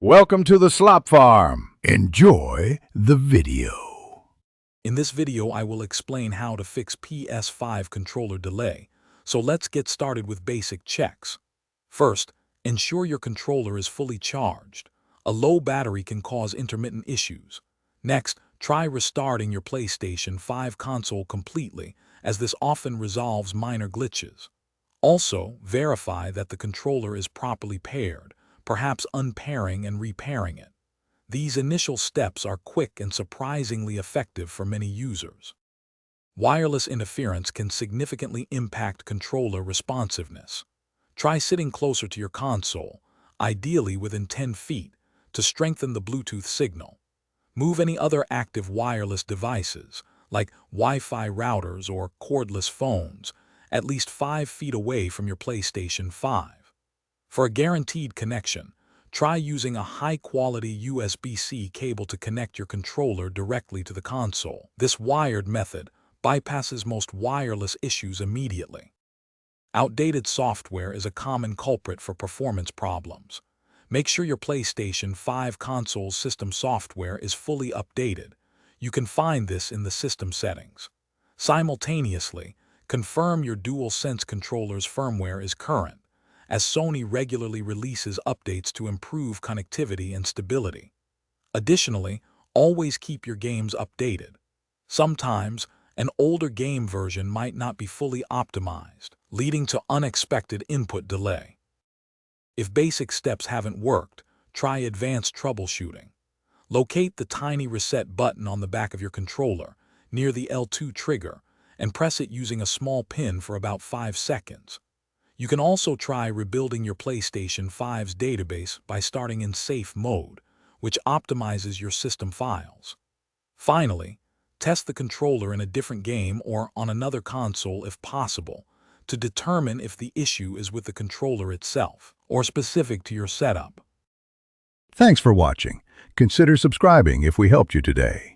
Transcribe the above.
Welcome to the Slop Farm. Enjoy the video. In this video, I will explain how to fix PS5 controller delay. So let's get started with basic checks. First, ensure your controller is fully charged. A low battery can cause intermittent issues. Next, try restarting your PlayStation 5 console completely, as this often resolves minor glitches. Also, verify that the controller is properly paired, perhaps unpairing and repairing it. These initial steps are quick and surprisingly effective for many users. Wireless interference can significantly impact controller responsiveness. Try sitting closer to your console, ideally within 10 feet, to strengthen the Bluetooth signal. Move any other active wireless devices, like Wi-Fi routers or cordless phones, at least 5 feet away from your PlayStation 5. For a guaranteed connection, try using a high-quality USB-C cable to connect your controller directly to the console. This wired method bypasses most wireless issues immediately. Outdated software is a common culprit for performance problems. Make sure your PlayStation 5 console's system software is fully updated. You can find this in the system settings. Simultaneously, confirm your DualSense controller's firmware is current, as Sony regularly releases updates to improve connectivity and stability. Additionally, always keep your games updated. Sometimes, an older game version might not be fully optimized, leading to unexpected input delay. If basic steps haven't worked, try advanced troubleshooting. Locate the tiny reset button on the back of your controller, near the L2 trigger, and press it using a small pin for about 5 seconds. You can also try rebuilding your PlayStation 5's database by starting in safe mode, which optimizes your system files. Finally, test the controller in a different game or on another console if possible, to determine if the issue is with the controller itself or specific to your setup. Thanks for watching. Consider subscribing if we helped you today.